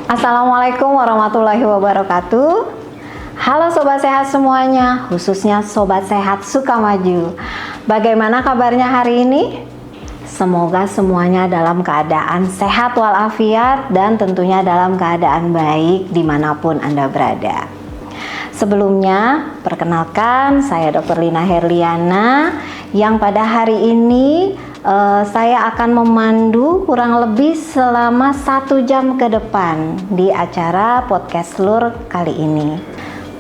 Assalamualaikum warahmatullahi wabarakatuh. Halo Sobat Sehat semuanya, khususnya Sobat Sehat Sukamaju. Bagaimana kabarnya hari ini? Semoga semuanya dalam keadaan sehat walafiat dan tentunya dalam keadaan baik dimanapun Anda berada. Sebelumnya, perkenalkan saya Dr. Lina Herliana yang pada hari ini saya akan memandu kurang lebih selama 1 jam ke depan di acara Podcast Lur kali ini.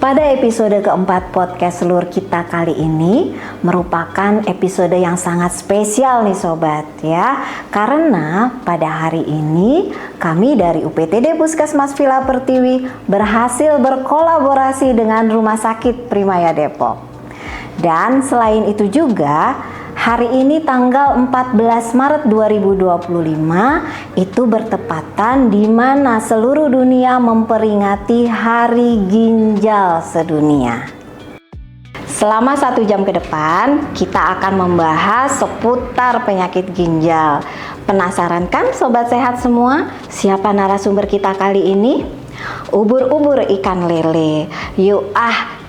Pada episode keempat Podcast Lur kita kali ini merupakan episode yang sangat spesial nih sobat ya. Karena pada hari ini kami dari UPTD Puskesmas Villa Pertiwi berhasil berkolaborasi dengan Rumah Sakit Primaya Depok. Dan selain itu juga hari ini tanggal 14 Maret 2025 itu bertepatan di mana seluruh dunia memperingati Hari Ginjal Sedunia. Selama 1 jam ke depan kita akan membahas seputar penyakit ginjal. Penasaran kan Sobat Sehat semua? Siapa narasumber kita kali ini? Ubur-ubur ikan lele. Yuk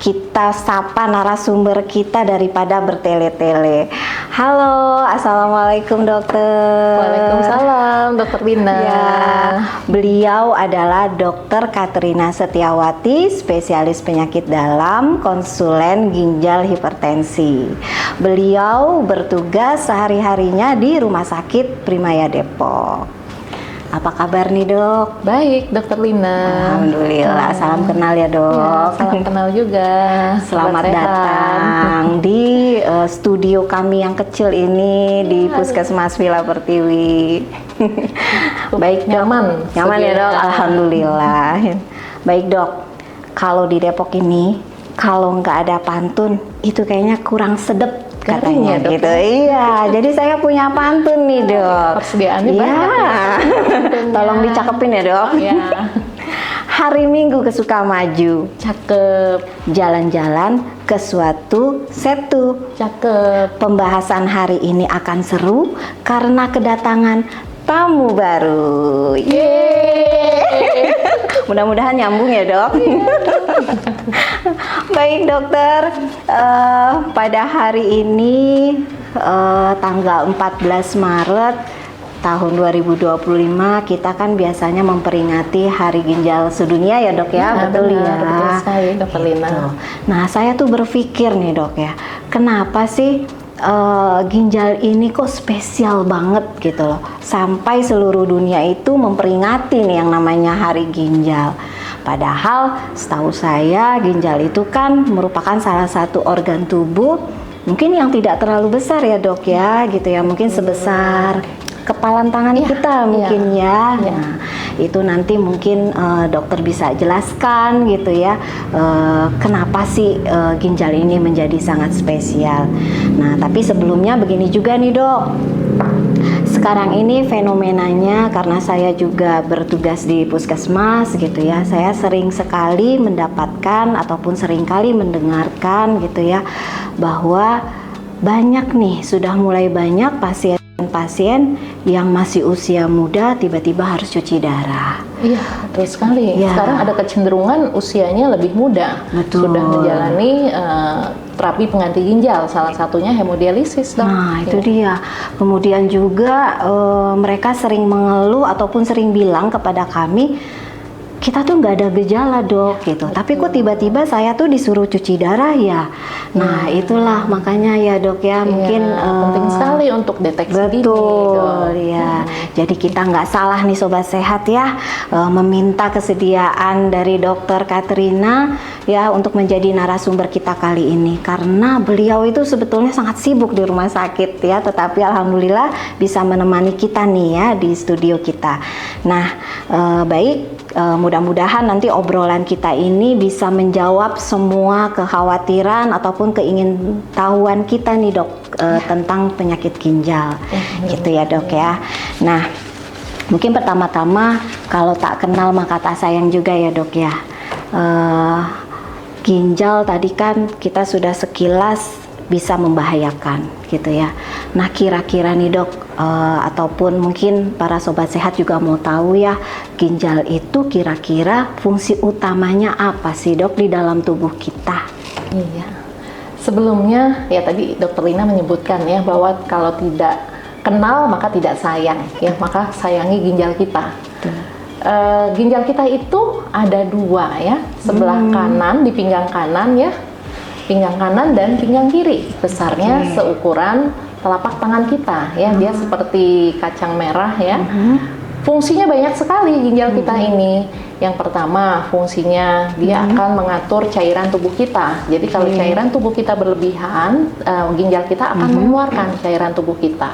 kita sapa narasumber kita daripada bertele-tele. Halo, assalamualaikum dokter. Waalaikumsalam dokter Lina. Ya, beliau adalah Dokter Katrina Setiawati, spesialis penyakit dalam, konsulen ginjal hipertensi. Beliau bertugas sehari-harinya di Rumah Sakit Primaya Depok. Apa kabar nih dok? Baik dokter Lina. Alhamdulillah, salam kenal ya dok. Ya, salam kenal juga. Selamat datang di studio kami yang kecil ini di Puskesmas Villa Pertiwi. Baik dok, nyaman ya dok. Alhamdulillah. Baik dok, kalau di Depok ini kalau nggak ada pantun itu kayaknya kurang sedep katanya ya, gitu. Iya, jadi saya punya pantun nih dok. Persediaannya banyak ya. Tolong dicakepin ya dok. Ya. Hari Minggu ke Sukamaju, Cakep. jalan-jalan ke suatu setu. Cakep. Pembahasan hari ini akan seru karena kedatangan tamu baru. Yeay. Mudah-mudahan nyambung ya dok. Baik dokter, pada hari ini tanggal 14 Maret tahun 2025 kita kan biasanya memperingati Hari Ginjal Sedunia ya dok ya, betul ya? Betul sekali dokter Lina. Nah saya tuh berpikir nih dok ya, kenapa sih ginjal ini kok spesial banget gitu loh, sampai seluruh dunia itu memperingati nih yang namanya Hari Ginjal. Padahal setahu saya ginjal itu kan merupakan salah satu organ tubuh mungkin yang tidak terlalu besar ya dok ya gitu ya, mungkin sebesar kepalan tangan kita mungkin ya. Nah, itu nanti mungkin dokter bisa jelaskan gitu ya, kenapa sih ginjal ini menjadi sangat spesial. Nah, tapi sebelumnya begini juga nih dok. Sekarang ini fenomenanya karena saya juga bertugas di puskesmas gitu ya, saya sering sekali mendapatkan ataupun sering kali mendengarkan gitu ya, bahwa banyak nih, sudah mulai banyak pasien yang masih usia muda tiba-tiba harus cuci darah. Iya, betul sekali. Ya. Sekarang ada kecenderungan usianya lebih muda. Betul. Sudah menjalani terapi pengganti ginjal, salah satunya hemodialisis dok. Nah itu dia. Kemudian juga mereka sering mengeluh ataupun sering bilang kepada kami, kita tuh nggak ada gejala dok gitu, tapi kok tiba-tiba saya tuh disuruh cuci darah ya. Nah itulah makanya ya dok ya, mungkin penting sekali untuk deteksi betul dini, ya. Jadi kita nggak salah nih sobat sehat ya, meminta kesediaan dari dokter Katrina ya untuk menjadi narasumber kita kali ini, karena beliau itu sebetulnya sangat sibuk di rumah sakit ya, tetapi alhamdulillah bisa menemani kita nih ya di studio kita. Nah baik, mudah-mudahan nanti obrolan kita ini bisa menjawab semua kekhawatiran ataupun keingintahuan kita nih dok, tentang penyakit ginjal gitu ya dok ya. Nah mungkin pertama-tama kalau tak kenal maka tak sayang juga ya dok ya. Ginjal tadi kan kita sudah sekilas bisa membahayakan gitu ya. Nah kira-kira nih dok, ataupun mungkin para sobat sehat juga mau tahu ya, ginjal itu kira-kira fungsi utamanya apa sih dok di dalam tubuh kita? Iya. Sebelumnya ya tadi Dokter Lina menyebutkan ya bahwa kalau tidak kenal maka tidak sayang ya, maka sayangi ginjal kita. Ginjal kita itu ada dua ya, sebelah kanan di pinggang kanan ya, pinggang kanan dan pinggang kiri, besarnya seukuran telapak tangan kita ya, dia seperti kacang merah ya. Fungsinya banyak sekali ginjal kita ini. Yang pertama fungsinya dia akan mengatur cairan tubuh kita. Jadi kalau cairan tubuh kita berlebihan, ginjal kita akan mengeluarkan cairan tubuh kita.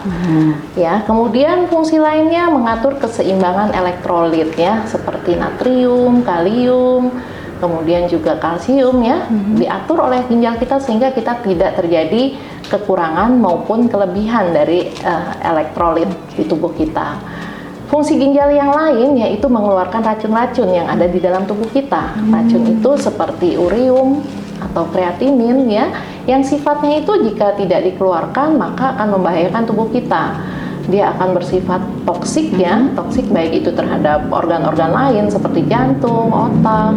Ya, kemudian fungsi lainnya mengatur keseimbangan elektrolit ya, seperti natrium, kalium, kemudian juga kalsium ya, diatur oleh ginjal kita sehingga kita tidak terjadi kekurangan maupun kelebihan dari elektrolit di tubuh kita. Fungsi ginjal yang lain yaitu mengeluarkan racun-racun yang ada di dalam tubuh kita. Racun itu seperti urium atau kreatinin ya, yang sifatnya itu jika tidak dikeluarkan maka akan membahayakan tubuh kita. Dia akan bersifat toksik ya, toksik baik itu terhadap organ-organ lain seperti jantung, otak.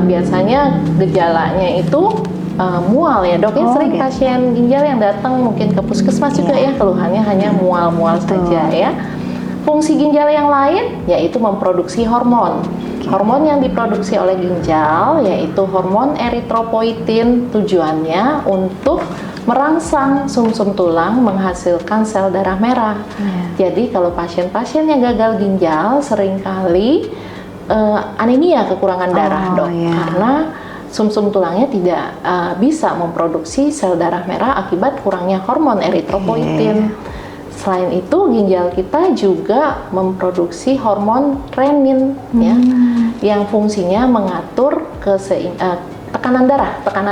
Biasanya gejalanya itu mual ya dok, sering pasien ginjal yang datang mungkin ke puskesmas juga ya, keluhannya hanya mual-mual saja ya. Fungsi ginjal yang lain yaitu memproduksi hormon. Hormon yang diproduksi oleh ginjal yaitu hormon eritropoietin, tujuannya untuk merangsang sumsum tulang menghasilkan sel darah merah. Jadi kalau pasien-pasien yang gagal ginjal seringkali anemia, kekurangan darah dok, karena sumsum tulangnya tidak bisa memproduksi sel darah merah akibat kurangnya hormon eritropoietin. Selain itu, ginjal kita juga memproduksi hormon renin ya, yang fungsinya mengatur tekanan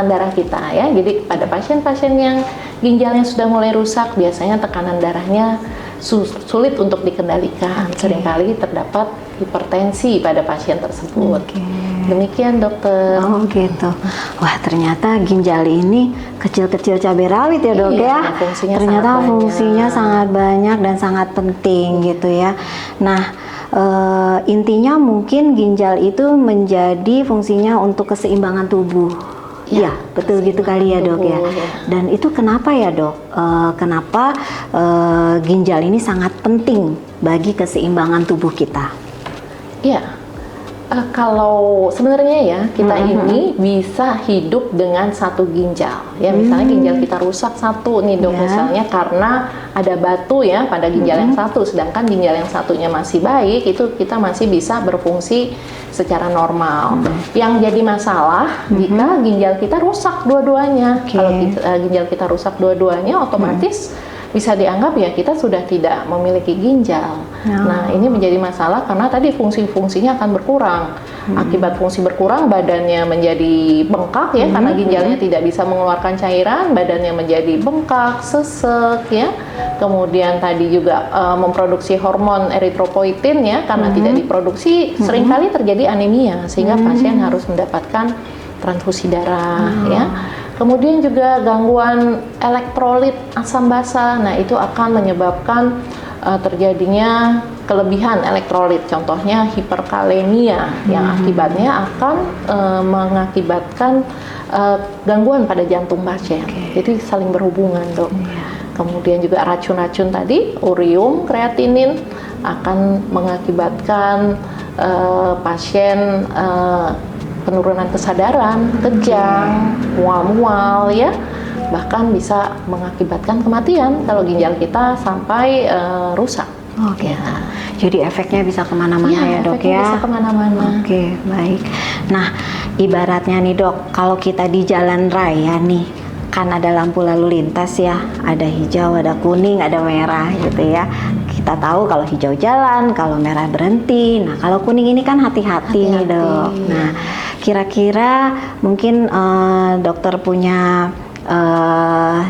darah kita ya. Jadi pada pasien-pasien yang ginjalnya sudah mulai rusak, biasanya tekanan darahnya sulit untuk dikendalikan. Seringkali terdapat hipertensi pada pasien tersebut. Demikian dokter. Oh gitu. Wah ternyata ginjal ini kecil-kecil cabai rawit ya dok ya. Ternyata fungsinya sangat banyak dan sangat penting gitu ya. Nah intinya mungkin ginjal itu menjadi fungsinya untuk keseimbangan tubuh. Iya, betul gitu kali ya dok ya. Dan itu kenapa ya dok? Kenapa ginjal ini sangat penting bagi keseimbangan tubuh kita? Iya. Kalau sebenarnya ya kita ini bisa hidup dengan satu ginjal ya, misalnya ginjal kita rusak satu nih dok, misalnya karena ada batu ya pada ginjal yang satu, sedangkan ginjal yang satunya masih baik, itu kita masih bisa berfungsi secara normal. Yang jadi masalah jika ginjal kita rusak dua-duanya. Kalau ginjal kita rusak dua-duanya, otomatis bisa dianggap ya kita sudah tidak memiliki ginjal. Nah ini menjadi masalah karena tadi fungsi-fungsinya akan berkurang. Akibat fungsi berkurang, badannya menjadi bengkak ya, karena ginjalnya tidak bisa mengeluarkan cairan, badannya menjadi bengkak, sesek ya. Kemudian tadi juga memproduksi hormon eritropoietin ya, karena tidak diproduksi seringkali terjadi anemia sehingga pasien harus mendapatkan transfusi darah ya. Kemudian juga gangguan elektrolit asam basa, nah itu akan menyebabkan terjadinya kelebihan elektrolit, contohnya hiperkalemia yang akibatnya akan mengakibatkan gangguan pada jantung pasien. Jadi saling berhubungan dok. Kemudian juga racun-racun tadi, urium, kreatinin akan mengakibatkan pasien penurunan kesadaran, kejang, mual-mual ya, bahkan bisa mengakibatkan kematian kalau ginjal kita sampai rusak. Jadi efeknya bisa kemana-mana ya dok ya? Bisa kemana-mana. Baik. Nah ibaratnya nih dok, kalau kita di jalan raya nih, kan ada lampu lalu lintas ya, ada hijau, ada kuning, ada merah gitu ya. Kita tahu kalau hijau jalan, kalau merah berhenti. Nah kalau kuning ini kan hati-hati nih dok. Nah kira-kira mungkin dokter punya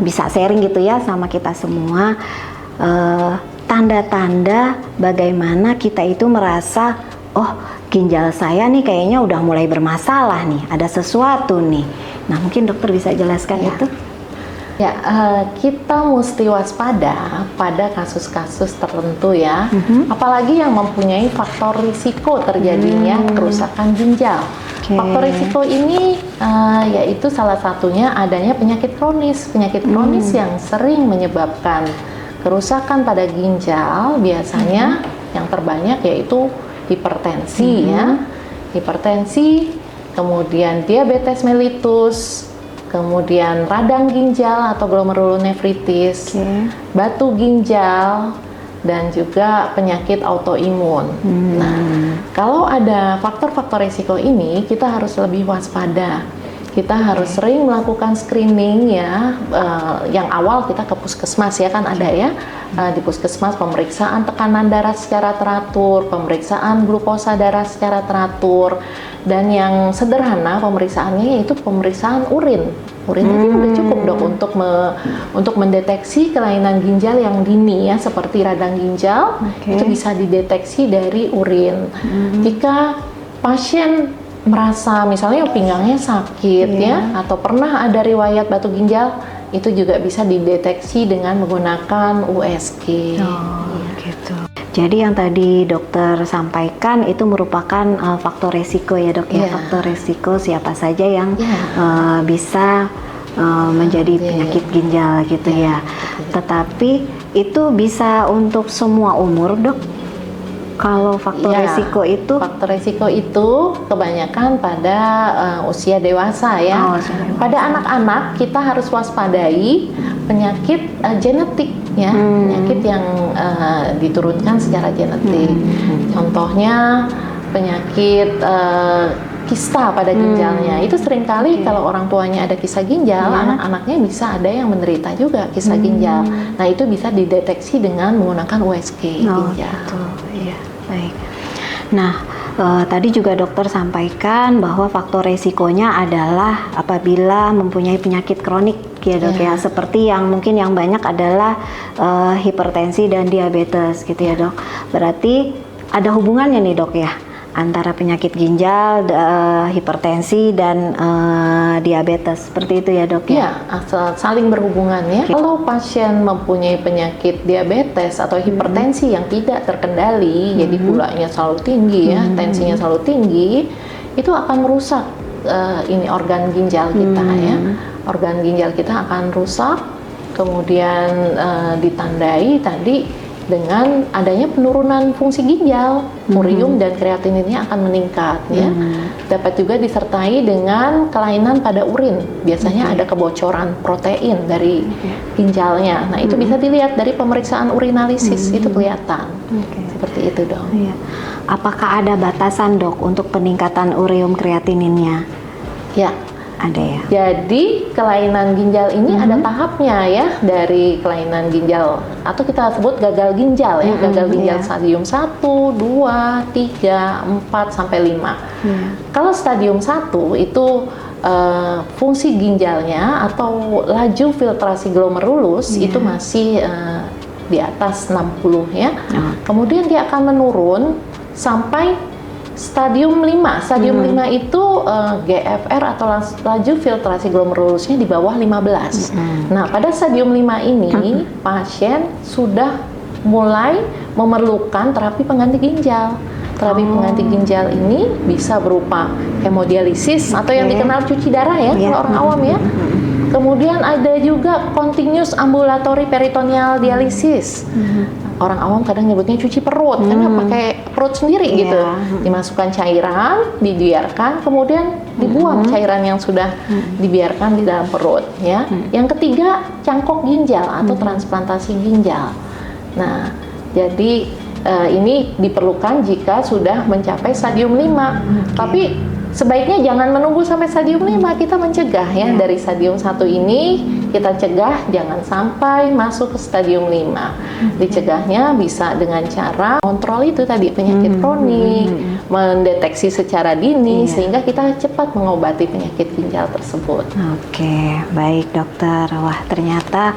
bisa sharing gitu ya sama kita semua, tanda-tanda bagaimana kita itu merasa, oh ginjal saya nih kayaknya udah mulai bermasalah nih, ada sesuatu nih. Nah mungkin dokter bisa jelaskan itu? Ya, kita mesti waspada pada kasus-kasus tertentu ya, apalagi yang mempunyai faktor risiko terjadinya kerusakan ginjal. Oke. Faktor risiko ini yaitu salah satunya adanya penyakit kronis yang sering menyebabkan kerusakan pada ginjal, biasanya yang terbanyak yaitu hipertensi ya, hipertensi, kemudian diabetes mellitus, kemudian radang ginjal atau glomerulonefritis, batu ginjal, dan juga penyakit autoimun. Nah, kalau ada faktor-faktor risiko ini, kita harus lebih waspada. Kita harus sering melakukan screening ya. Yang awal kita ke puskesmas ya, kan ada ya, di puskesmas pemeriksaan tekanan darah secara teratur, pemeriksaan glukosa darah secara teratur, dan yang sederhana pemeriksaannya yaitu pemeriksaan urin. Urin itu udah cukup dok untuk mendeteksi kelainan ginjal yang dini ya, seperti radang ginjal. Itu bisa dideteksi dari urin. Jika pasien merasa misalnya pinggangnya sakit ya, atau pernah ada riwayat batu ginjal, itu juga bisa dideteksi dengan menggunakan USG. Gitu. Jadi yang tadi dokter sampaikan itu merupakan faktor resiko ya dok ya, faktor resiko siapa saja yang bisa menjadi penyakit ginjal gitu ya. Tetapi itu bisa untuk semua umur dok? Kalau faktor resiko itu kebanyakan pada usia dewasa ya. Pada anak-anak kita harus waspadai penyakit genetik ya, penyakit yang diturunkan secara genetik. Contohnya penyakit kista pada ginjalnya. Itu seringkali kalau orang tuanya ada kista ginjal, anak-anaknya bisa ada yang menderita juga kista ginjal. Nah, itu bisa dideteksi dengan menggunakan USG ginjal. Iya, baik. Nah, tadi juga dokter sampaikan bahwa faktor resikonya adalah apabila mempunyai penyakit kronik ya dok ya, seperti yang mungkin yang banyak adalah hipertensi dan diabetes gitu ya dok. Berarti ada hubungannya nih dok ya antara penyakit ginjal, hipertensi dan diabetes, seperti itu ya dok ya? Ya, saling berhubungan ya. Kalau pasien mempunyai penyakit diabetes atau hipertensi yang tidak terkendali, jadi gulanya selalu tinggi ya, tensinya selalu tinggi, itu akan merusak ini organ ginjal kita ya. Organ ginjal kita akan rusak, kemudian ditandai tadi dengan adanya penurunan fungsi ginjal, urium dan kreatininnya akan meningkat ya. Dapat juga disertai dengan kelainan pada urin. Biasanya ada kebocoran protein dari ginjalnya. Nah, itu bisa dilihat dari pemeriksaan urinalisis, itu kelihatan. Seperti itu dong. Apakah ada batasan dok untuk peningkatan urium kreatininnya? Ya. Ada ya. Jadi kelainan ginjal ini ada tahapnya ya, dari kelainan ginjal atau kita sebut gagal ginjal ya, gagal ginjal stadium 1, 2, 3, 4 sampai 5. Kalau stadium 1 itu fungsi ginjalnya atau laju filtrasi glomerulus itu masih di atas 60 ya. Kemudian dia akan menurun sampai stadium 5. Stadium 5 itu GFR atau laju filtrasi glomerulusnya di bawah 15. Nah, pada stadium 5 ini pasien sudah mulai memerlukan terapi pengganti ginjal. Terapi pengganti ginjal ini bisa berupa hemodialisis atau yang dikenal cuci darah ya, kalau orang awam ya. Kemudian ada juga continuous ambulatory peritoneal dialisis. Orang awam kadang nyebutnya cuci perut, karena pakai perut sendiri gitu. Dimasukkan cairan, dibiarkan, kemudian dibuang cairan yang sudah dibiarkan di dalam perut ya. Yang ketiga, cangkok ginjal atau transplantasi ginjal. Nah, jadi ini diperlukan jika sudah mencapai stadium 5. Tapi sebaiknya jangan menunggu sampai stadium 5, kita mencegah ya. Dari stadium 1 ini kita cegah jangan sampai masuk ke stadium 5. Dicegahnya bisa dengan cara kontrol itu tadi, penyakit kronik, mendeteksi secara dini sehingga kita cepat mengobati penyakit ginjal tersebut. Oke, baik dokter. Wah, ternyata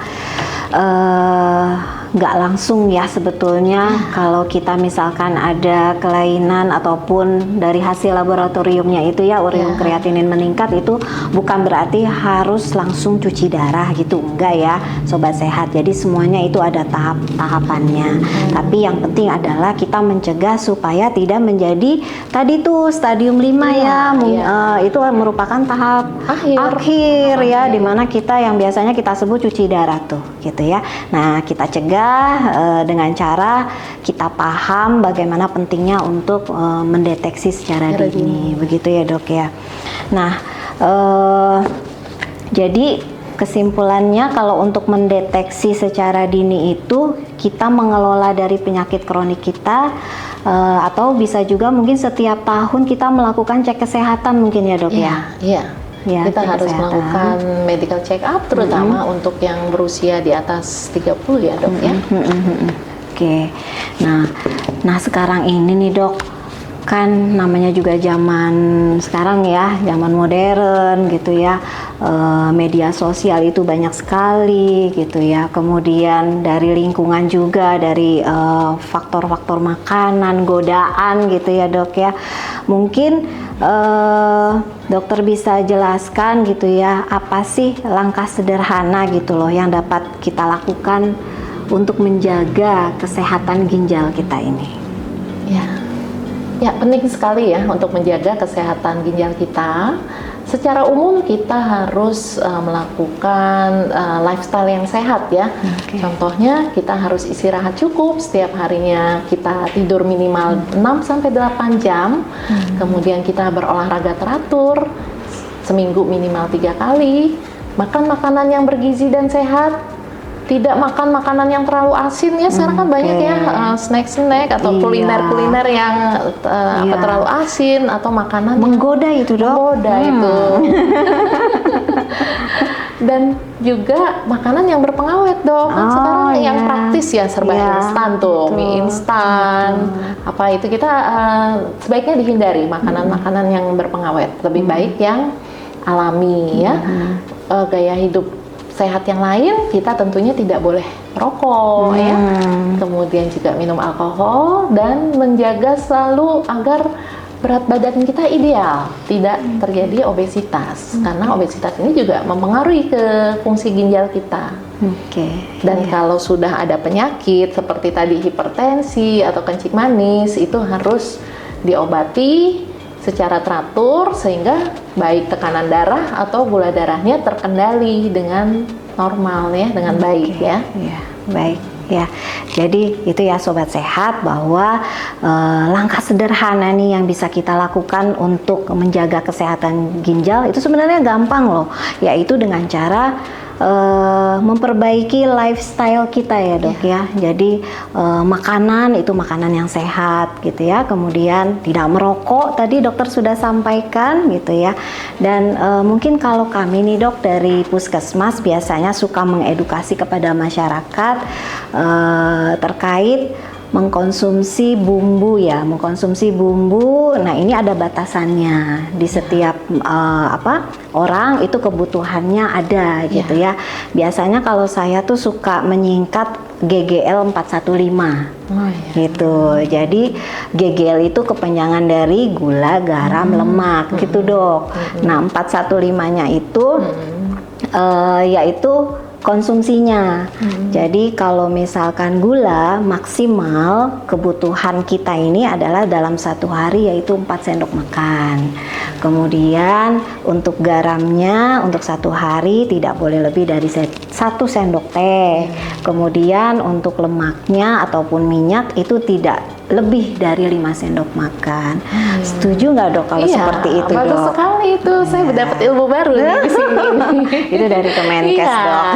nggak langsung ya sebetulnya. Kalau kita misalkan ada kelainan ataupun dari hasil laboratoriumnya itu ya ureum kreatinin meningkat, itu bukan berarti harus langsung cuci darah gitu, enggak ya Sobat Sehat. Jadi semuanya itu ada tahapannya. Tapi yang penting adalah kita mencegah supaya tidak menjadi tadi tuh stadium 5 itu merupakan tahap akhir ya, dimana kita yang biasanya kita sebut cuci darah tuh gitu ya. Nah, kita cegah dengan cara kita paham bagaimana pentingnya untuk mendeteksi secara dini, begitu ya Dok ya. Nah, jadi kesimpulannya kalau untuk mendeteksi secara dini itu kita mengelola dari penyakit kronik kita, atau bisa juga mungkin setiap tahun kita melakukan cek kesehatan mungkin ya Dok ya. Iya. Ya, kita harus melakukan medical check up terutama untuk yang berusia di atas 30 ya Dok ya. Oke. Nah sekarang ini nih Dok, kan namanya juga zaman sekarang ya, zaman modern gitu ya. Media sosial itu banyak sekali gitu ya. Kemudian dari lingkungan juga, dari faktor-faktor makanan, godaan gitu ya Dok ya. Mungkin dokter bisa jelaskan gitu ya, apa sih langkah sederhana gitu loh yang dapat kita lakukan untuk menjaga kesehatan ginjal kita ini? Ya penting sekali ya untuk menjaga kesehatan ginjal kita. Secara umum kita harus melakukan lifestyle yang sehat ya. Contohnya kita harus istirahat cukup setiap harinya, kita tidur minimal 6-8 jam. Kemudian kita berolahraga teratur, seminggu minimal 3 kali. Makan makanan yang bergizi dan sehat. Tidak makan makanan yang terlalu asin ya. Sekarang kan banyak ya snack-snack atau kuliner-kuliner yang terlalu asin atau makanan menggoda itu Dok. Menggoda itu. Dan juga makanan yang berpengawet Dok. Kan sekarang yang praktis ya, serba instan tuh, mie instan. Apa itu kita sebaiknya dihindari makanan-makanan yang berpengawet. Lebih baik yang alami ya. Gaya hidup sehat yang lain, kita tentunya tidak boleh merokok ya. Kemudian juga minum alkohol dan menjaga selalu agar berat badan kita ideal, tidak terjadi obesitas. Karena obesitas ini juga mempengaruhi ke fungsi ginjal kita. Dan kalau sudah ada penyakit seperti tadi hipertensi atau kencing manis, itu harus diobati secara teratur sehingga baik tekanan darah atau gula darahnya terkendali dengan normal ya, dengan baik ya. Baik ya. Jadi itu ya Sobat Sehat, bahwa langkah sederhana nih yang bisa kita lakukan untuk menjaga kesehatan ginjal itu sebenarnya gampang loh, yaitu dengan cara memperbaiki lifestyle kita ya Dok ya. Jadi makanan itu makanan yang sehat gitu ya. Kemudian tidak merokok, tadi dokter sudah sampaikan gitu ya. Dan mungkin kalau kami nih Dok dari Puskesmas biasanya suka mengedukasi kepada masyarakat terkait mengkonsumsi bumbu ya, mengkonsumsi bumbu. Nah ini ada batasannya di setiap orang itu kebutuhannya ada gitu ya. Biasanya kalau saya tuh suka menyingkat GGL 415 gitu. Jadi GGL itu kepanjangan dari gula, garam, lemak gitu Dok. Nah 415-nya itu yaitu konsumsinya. Jadi kalau misalkan gula maksimal kebutuhan kita ini adalah dalam satu hari yaitu 4 sendok makan. Kemudian untuk garamnya untuk satu hari tidak boleh lebih dari 1 sendok teh. Kemudian untuk lemaknya ataupun minyak itu tidak lebih dari 5 sendok makan. Setuju nggak Dok kalau seperti itu Dok? Bagus sekali itu, saya mendapat ilmu baru nih di sini. Itu dari Kemenkes Dok.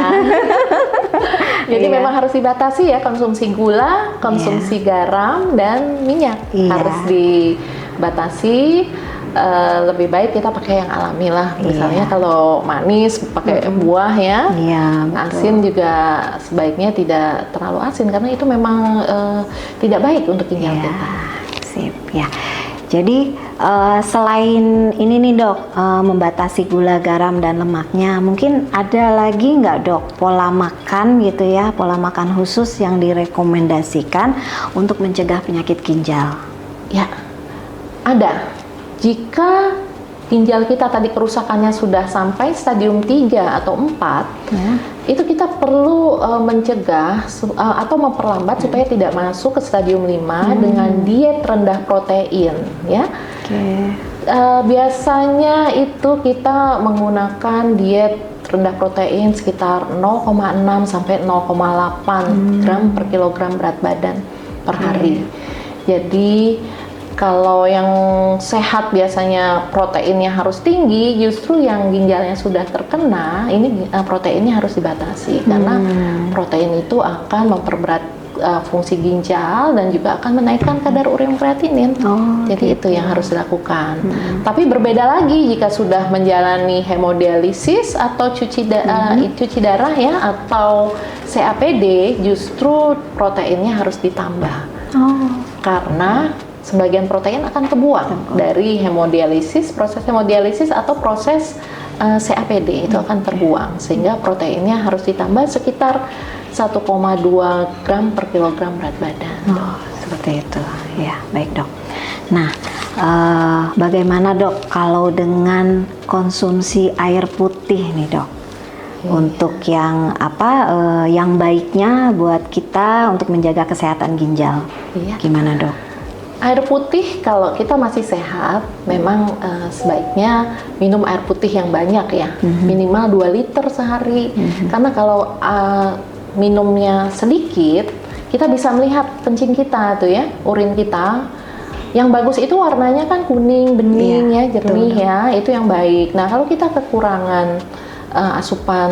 Jadi memang harus dibatasi ya konsumsi gula, konsumsi garam dan minyak harus dibatasi. Lebih baik kita pakai yang alami lah. Misalnya kalau manis pakai buah ya. Asin juga sebaiknya tidak terlalu asin karena itu memang tidak baik untuk ginjal kita. Sip ya. Jadi Selain ini nih dok, membatasi gula, garam dan lemaknya, mungkin ada lagi nggak dok pola makan gitu ya, pola makan khusus yang direkomendasikan untuk mencegah penyakit ginjal? Ya, ada. Jika ginjal kita tadi kerusakannya sudah sampai stadium 3 atau 4, itu kita perlu mencegah atau memperlambat supaya tidak masuk ke stadium 5 dengan diet rendah protein, ya. Biasanya itu kita menggunakan diet rendah protein sekitar 0,6 sampai 0,8 gram per kilogram berat badan per hari. Jadi kalau yang sehat biasanya proteinnya harus tinggi, justru yang ginjalnya sudah terkena, ini proteinnya harus dibatasi karena protein itu akan memperberat fungsi ginjal dan juga akan menaikkan kadar urea kreatinin. Jadi itu yang harus dilakukan. Tapi berbeda lagi jika sudah menjalani hemodialisis atau cuci darah ya atau CAPD, justru proteinnya harus ditambah. Karena sebagian protein akan kebuang dari hemodialisis, proses hemodialisis atau proses CAPD itu akan terbuang, sehingga proteinnya harus ditambah sekitar 1,2 gram per kilogram berat badan. Seperti itu, ya baik dok. Nah, bagaimana dok kalau dengan konsumsi air putih nih dok? Untuk yang yang baiknya buat kita untuk menjaga kesehatan ginjal, gimana dok? Air putih kalau kita masih sehat, memang sebaiknya minum air putih yang banyak ya, minimal 2 liter sehari. Karena kalau minumnya sedikit, kita bisa melihat kencing kita tuh ya, urin kita. Yang bagus itu warnanya kan kuning, bening ya, jernih ya, itu yang baik. Nah kalau kita kekurangan asupan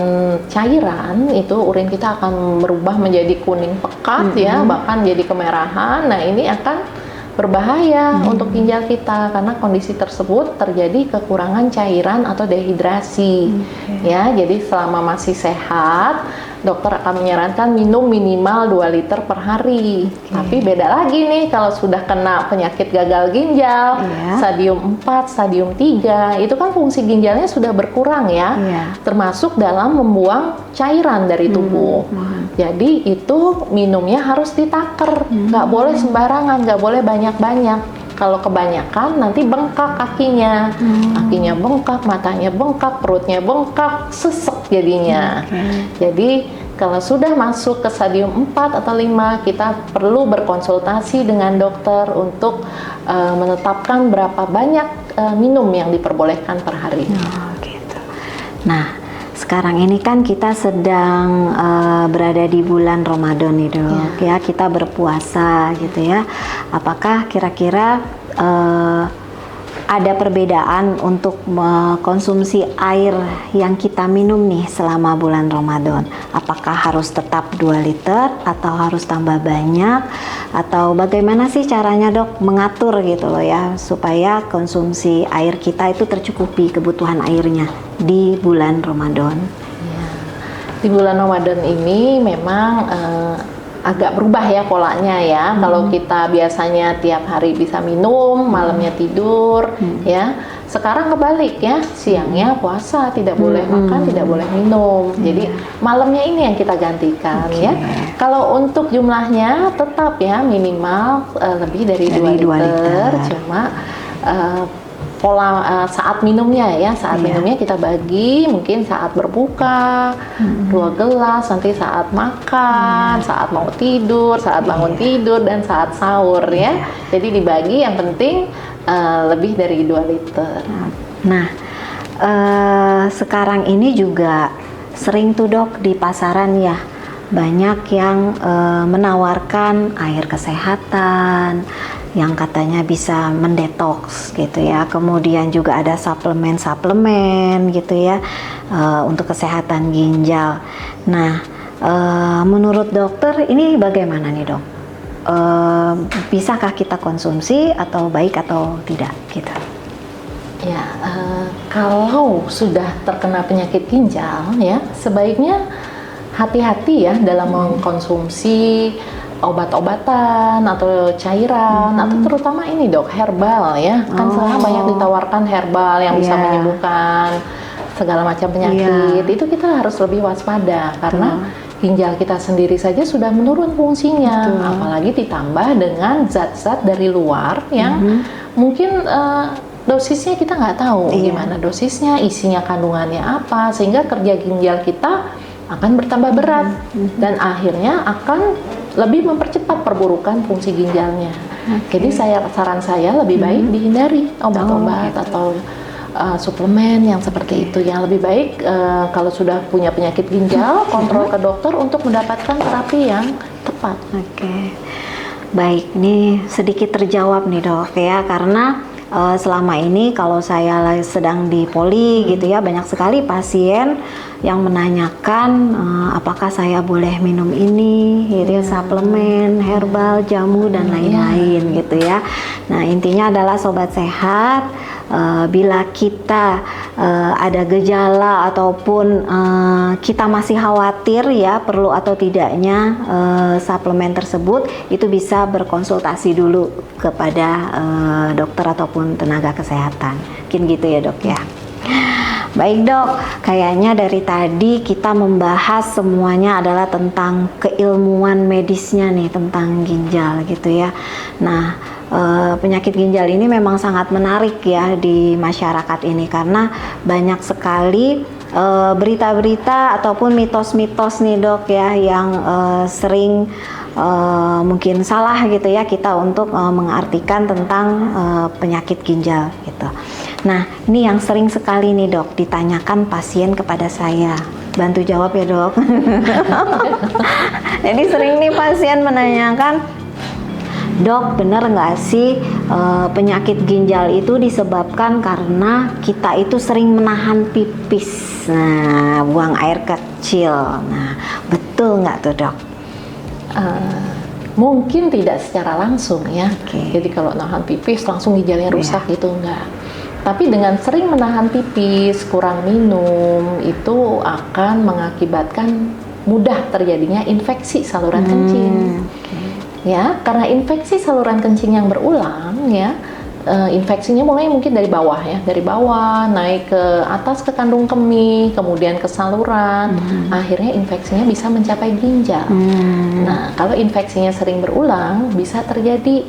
cairan, itu urin kita akan berubah menjadi kuning pekat ya, bahkan jadi kemerahan. Nah ini akan berbahaya untuk ginjal kita karena kondisi tersebut terjadi kekurangan cairan atau dehidrasi. Ya, jadi selama masih sehat, dokter akan menyarankan minum minimal 2 liter per hari. Tapi beda lagi nih kalau sudah kena penyakit gagal ginjal, stadium 4, stadium 3, itu kan fungsi ginjalnya sudah berkurang ya. Termasuk dalam membuang cairan dari tubuh. Jadi itu minumnya harus ditaker, nggak boleh sembarangan, nggak boleh banyak-banyak. Kalau kebanyakan nanti bengkak kakinya, kakinya bengkak, matanya bengkak, perutnya bengkak, sesek jadinya. Jadi kalau sudah masuk ke stadium 4 atau 5, kita perlu berkonsultasi dengan dokter untuk menetapkan berapa banyak minum yang diperbolehkan per hari. Gitu. Nah, sekarang ini kan kita sedang berada di bulan Ramadan nih dok, ya kita berpuasa gitu ya. Apakah kira-kira ada perbedaan untuk mengkonsumsi air yang kita minum nih selama bulan Ramadan? Apakah harus tetap 2 liter atau harus tambah banyak? Atau bagaimana sih caranya dok mengatur gitu loh ya supaya konsumsi air kita itu tercukupi kebutuhan airnya di bulan Ramadan? Di bulan Ramadan ini memang agak berubah ya polanya ya. Kalau kita biasanya tiap hari bisa minum, malamnya tidur, ya. Sekarang kebalik ya, siangnya puasa, tidak boleh makan, tidak boleh minum. Jadi malamnya ini yang kita gantikan ya. Kalau untuk jumlahnya tetap ya minimal lebih dari 2 liter. Cuma pola saat minumnya ya, saat minumnya kita bagi mungkin saat berbuka 2 gelas, nanti saat makan, saat mau tidur, saat bangun tidur, dan saat sahur ya. Jadi dibagi, yang penting lebih dari 2 liter. Nah, sekarang ini juga sering tuh dok di pasaran ya, banyak yang menawarkan air kesehatan yang katanya bisa mendetoks gitu ya. Kemudian juga ada suplemen gitu ya untuk kesehatan ginjal. Nah, menurut dokter ini bagaimana nih dok? Bisakah kita konsumsi atau baik atau tidak gitu? Ya, kalau sudah terkena penyakit ginjal ya, sebaiknya hati-hati ya dalam mengkonsumsi obat-obatan atau cairan atau terutama ini dok, herbal ya. Kan sekarang banyak ditawarkan herbal yang bisa menyembuhkan segala macam penyakit. Itu kita harus lebih waspada karena ginjal kita sendiri saja sudah menurun fungsinya, apalagi ditambah dengan zat-zat dari luar yang mungkin dosisnya kita nggak tahu gimana dosisnya, isinya kandungannya apa, sehingga kerja ginjal kita akan bertambah berat dan akhirnya akan lebih mempercepat perburukan fungsi ginjalnya. Jadi saran saya lebih baik dihindari obat-obat atau suplemen yang seperti itu. Yang lebih baik kalau sudah punya penyakit ginjal, kontrol ke dokter untuk mendapatkan terapi yang tepat. Baik, ini sedikit terjawab nih dok ya, karena selama ini kalau saya sedang di poli gitu ya, banyak sekali pasien yang menanyakan apakah saya boleh minum ini, gitu ya, suplemen, herbal, jamu dan lain-lain gitu ya. Nah intinya adalah sobat sehat, bila kita ada gejala ataupun kita masih khawatir ya perlu atau tidaknya suplemen tersebut, itu bisa berkonsultasi dulu kepada dokter ataupun tenaga kesehatan. Mungkin gitu ya dok ya. Baik dok, kayaknya dari tadi kita membahas semuanya adalah tentang keilmuan medisnya nih, tentang ginjal gitu ya. Nah penyakit ginjal ini memang sangat menarik ya di masyarakat ini, karena banyak sekali berita-berita ataupun mitos-mitos nih dok ya, yang sering mungkin salah gitu ya kita untuk mengartikan tentang penyakit ginjal gitu. Nah ini yang sering sekali nih dok ditanyakan pasien kepada saya, bantu jawab ya dok. Jadi sering nih pasien menanyakan, dok bener nggak sih penyakit ginjal itu disebabkan karena kita itu sering menahan pipis, nah buang air kecil. Nah betul nggak tuh dok? Mungkin tidak secara langsung ya. Jadi kalau nahan pipis langsung ginjalnya rusak gitu enggak. Tapi dengan sering menahan pipis, kurang minum, itu akan mengakibatkan mudah terjadinya infeksi saluran kencing. Ya, karena infeksi saluran kencing yang berulang ya, infeksinya mulai mungkin dari bawah ya, dari bawah naik ke atas ke kandung kemih, kemudian ke saluran, akhirnya infeksinya bisa mencapai ginjal. Nah, kalau infeksinya sering berulang, bisa terjadi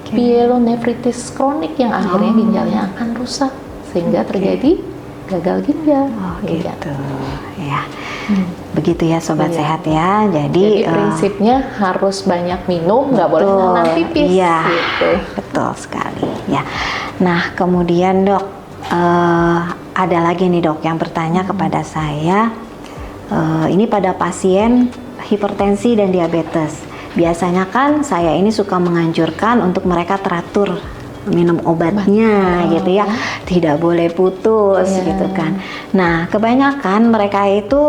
pyelonefritis kronik yang akhirnya ginjalnya akan rusak sehingga terjadi gagal ginjal. Gitu ya. Begitu ya sobat sehat ya. Jadi prinsipnya harus banyak minum, nggak boleh nahan pipis. Iya, gitu. betul sekali ya. Nah kemudian dok, ada lagi nih dok yang bertanya kepada saya, ini pada pasien hipertensi dan diabetes. Biasanya kan saya ini suka menganjurkan untuk mereka teratur minum obatnya gitu ya, tidak boleh putus gitu kan. Nah kebanyakan mereka itu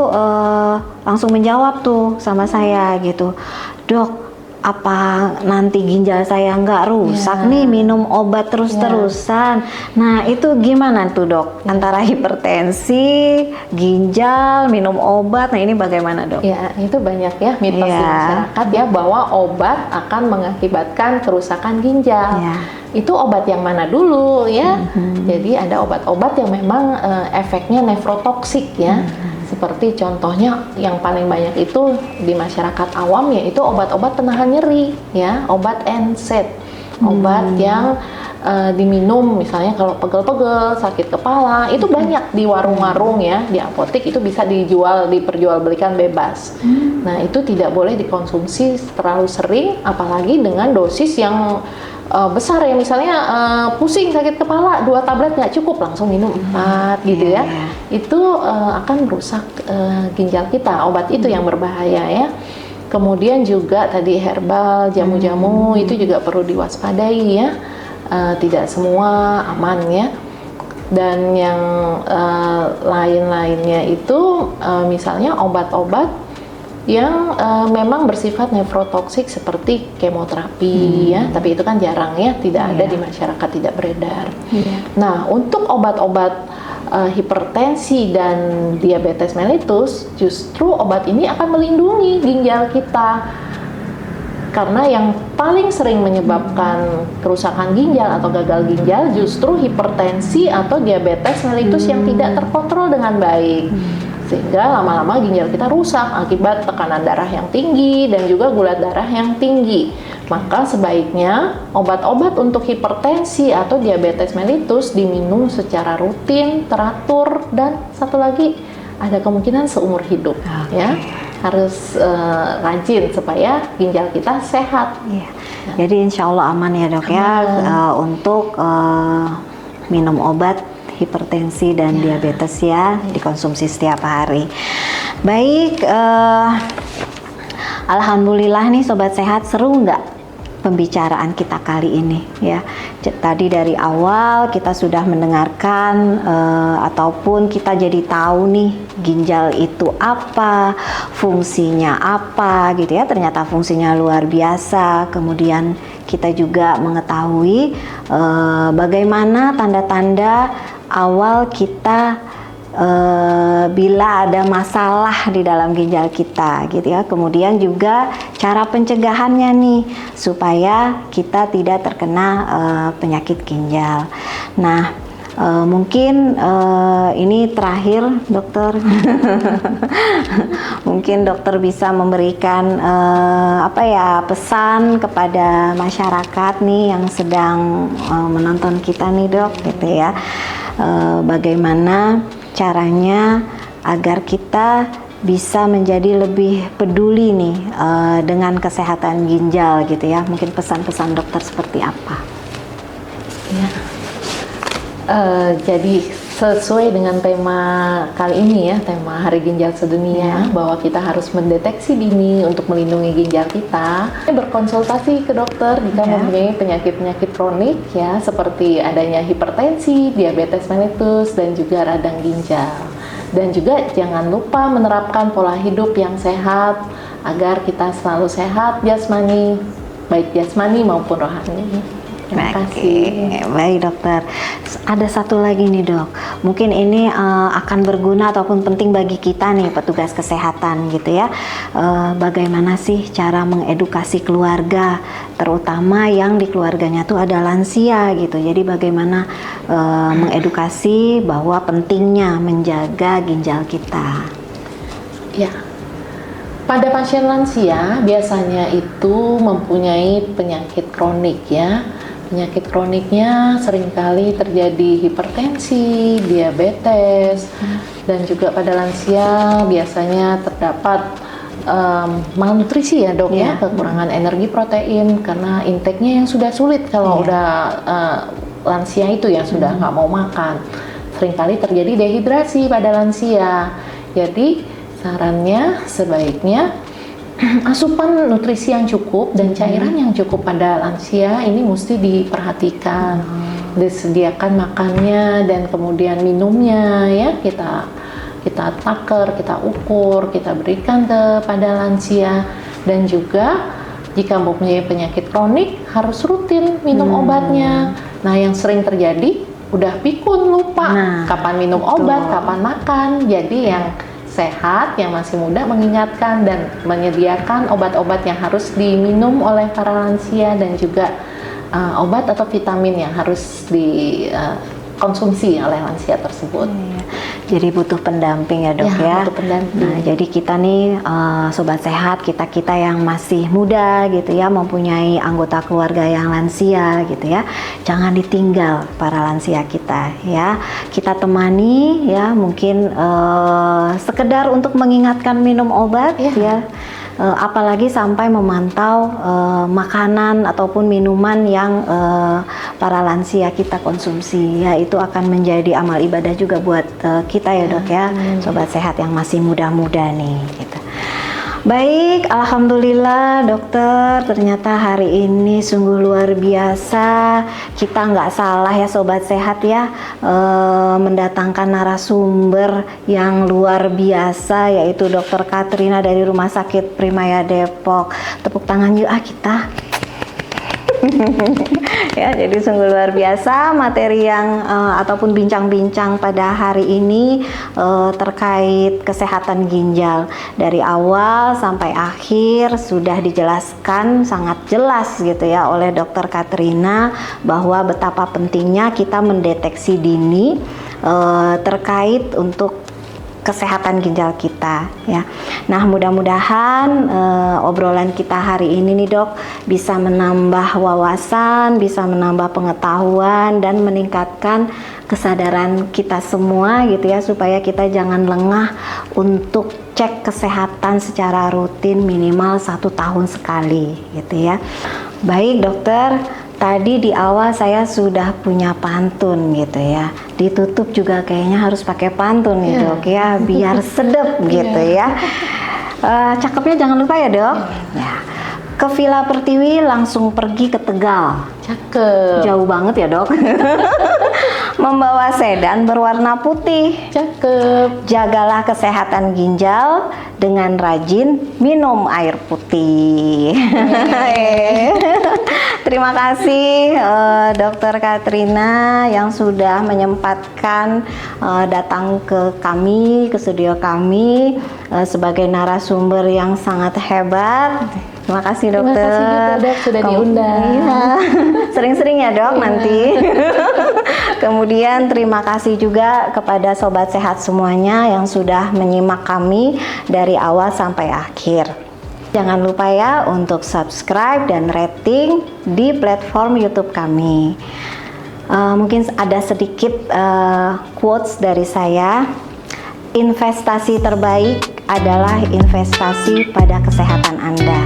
langsung menjawab tuh sama saya gitu, dok apa nanti ginjal saya nggak rusak nih minum obat terus-terusan. Nah itu gimana tuh dok, antara hipertensi, ginjal, minum obat, nah ini bagaimana dok? Ya itu banyak ya mitos di masyarakat ya, bahwa obat akan mengakibatkan kerusakan ginjal. Itu obat yang mana dulu ya? Jadi ada obat-obat yang memang efeknya nefrotoksik ya. Seperti contohnya yang paling banyak itu di masyarakat awam, yaitu obat-obat penahan nyeri ya, obat NSAID, obat yang diminum misalnya kalau pegel-pegel, sakit kepala, itu banyak di warung-warung ya, di apotek itu bisa diperjualbelikan bebas. Nah itu tidak boleh dikonsumsi terlalu sering, apalagi dengan dosis yang besar ya, misalnya pusing sakit kepala 2 tablet nggak cukup, langsung minum 4 gitu ya. Itu akan merusak ginjal kita, obat itu yang berbahaya ya. Kemudian juga tadi herbal, jamu-jamu itu juga perlu diwaspadai ya, tidak semua aman ya. Dan yang lain-lainnya itu misalnya obat-obat yang memang bersifat nefrotoksik seperti kemoterapi ya, tapi itu kan jarang ya, tidak ada di masyarakat, tidak beredar. Nah untuk obat-obat hipertensi dan diabetes mellitus, justru obat ini akan melindungi ginjal kita Karena yang paling sering menyebabkan kerusakan ginjal atau gagal ginjal justru hipertensi atau diabetes mellitus yang tidak terkontrol dengan baik. Sehingga lama-lama ginjal kita rusak akibat tekanan darah yang tinggi dan juga gula darah yang tinggi. Maka sebaiknya obat-obat untuk hipertensi atau diabetes mellitus diminum secara rutin, teratur, dan satu lagi ada kemungkinan seumur hidup. Ya, harus rajin supaya ginjal kita sehat. Iya. Jadi insya Allah aman ya dok ya untuk minum obat hipertensi dan diabetes ya, dikonsumsi setiap hari. Baik, alhamdulillah nih sobat sehat, seru nggak pembicaraan kita kali ini ya. Tadi dari awal kita sudah mendengarkan ataupun kita jadi tahu nih ginjal itu apa, fungsinya apa gitu ya. Ternyata fungsinya luar biasa. Kemudian kita juga mengetahui bagaimana tanda-tanda awal kita bila ada masalah di dalam ginjal kita gitu ya. Kemudian juga cara pencegahannya nih supaya kita tidak terkena penyakit ginjal. Nah, mungkin ini terakhir dokter. Mungkin dokter bisa memberikan pesan kepada masyarakat nih yang sedang menonton kita nih dok gitu ya. Bagaimana caranya agar kita bisa menjadi lebih peduli nih dengan kesehatan ginjal gitu ya. Mungkin pesan-pesan dokter seperti apa? Ya. Jadi sesuai dengan tema kali ini ya, tema Hari Ginjal Sedunia, bahwa kita harus mendeteksi dini untuk melindungi ginjal kita. Berkonsultasi ke dokter jika mempunyai penyakit-penyakit kronik ya, seperti adanya hipertensi, diabetes mellitus, dan juga radang ginjal. Dan juga jangan lupa menerapkan pola hidup yang sehat agar kita selalu sehat jasmani, baik jasmani maupun rohani. Terima kasih. Baik dokter. Ada satu lagi nih dok. Mungkin ini akan berguna ataupun penting bagi kita nih petugas kesehatan gitu ya. Bagaimana sih cara mengedukasi keluarga, terutama yang di keluarganya tuh ada lansia gitu. Jadi bagaimana mengedukasi bahwa pentingnya menjaga ginjal kita. Ya. Pada pasien lansia biasanya itu mempunyai penyakit kronik ya. Penyakit kroniknya seringkali terjadi hipertensi, diabetes, dan juga pada lansia biasanya terdapat malnutrisi ya dok ya, kekurangan energi protein karena intake-nya yang sudah sulit kalau udah lansia itu yang sudah nggak mau makan. Seringkali terjadi dehidrasi pada lansia. Jadi sarannya sebaiknya asupan nutrisi yang cukup dan cairan yang cukup pada lansia ini mesti diperhatikan, disediakan makannya dan kemudian minumnya ya, kita taker, kita ukur, kita berikan kepada lansia. Dan juga jika mempunyai penyakit kronik harus rutin minum obatnya. Nah yang sering terjadi udah pikun, lupa kapan minum obat, kapan makan. Jadi yang sehat, yang masih muda mengingatkan dan menyediakan obat-obat yang harus diminum oleh para lansia dan juga obat atau vitamin yang harus dikonsumsi oleh lansia tersebut. Jadi butuh pendamping ya dok ya. Butuh pendamping. Nah, jadi kita nih sobat sehat, kita yang masih muda gitu ya, mempunyai anggota keluarga yang lansia gitu ya, jangan ditinggal para lansia kita ya. Kita temani ya, mungkin sekedar untuk mengingatkan minum obat ya. Apalagi sampai memantau makanan ataupun minuman yang para lansia kita konsumsi ya, itu akan menjadi amal ibadah juga buat kita ya dok ya, sobat sehat yang masih muda-muda nih gitu. Baik, alhamdulillah dokter, ternyata hari ini sungguh luar biasa. Kita nggak salah ya sobat sehat ya, mendatangkan narasumber yang luar biasa, yaitu Dokter Katrina dari Rumah Sakit Primaya Depok. Tepuk tangan yuk kita. Ya, jadi sungguh luar biasa materi yang ataupun bincang-bincang pada hari ini terkait kesehatan ginjal. Dari awal sampai akhir sudah dijelaskan sangat jelas gitu ya oleh Dokter Katrina bahwa betapa pentingnya kita mendeteksi dini terkait untuk kesehatan ginjal kita ya. Nah, mudah-mudahan obrolan kita hari ini nih Dok bisa menambah wawasan, bisa menambah pengetahuan dan meningkatkan kesadaran kita semua gitu ya, supaya kita jangan lengah untuk cek kesehatan secara rutin minimal 1 tahun sekali gitu ya. Baik dokter, tadi di awal saya sudah punya pantun gitu ya. Ditutup juga kayaknya harus pakai pantun nih Dok ya, biar sedep gitu ya. Cakepnya jangan lupa ya Dok. Ya. Ke Villa Pertiwi langsung pergi ke Tegal. Cakep. Jauh banget ya Dok. Membawa sedan berwarna putih. Cakep. Jagalah kesehatan ginjal dengan rajin minum air putih. Terima kasih Dokter Katrina yang sudah menyempatkan datang ke kami, ke studio kami sebagai narasumber yang sangat hebat. Terima kasih dokter. Terima kasih juga Dok sudah diundang. Iya. Sering-sering ya Dok nanti. Kemudian terima kasih juga kepada sobat sehat semuanya yang sudah menyimak kami dari awal sampai akhir. Jangan lupa ya untuk subscribe dan rating di platform YouTube kami. Mungkin ada sedikit quotes dari saya. Investasi terbaik adalah investasi pada kesehatan Anda.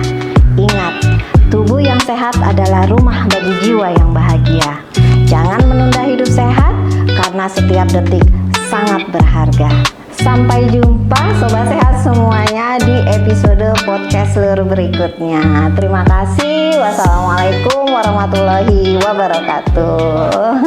Ingat, tubuh yang sehat adalah rumah bagi jiwa yang bahagia. Jangan menunda hidup sehat karena setiap detik sangat berharga. Sampai jumpa sobat sehat semuanya di episode podcast Lur berikutnya. Terima kasih. Wassalamualaikum warahmatullahi wabarakatuh.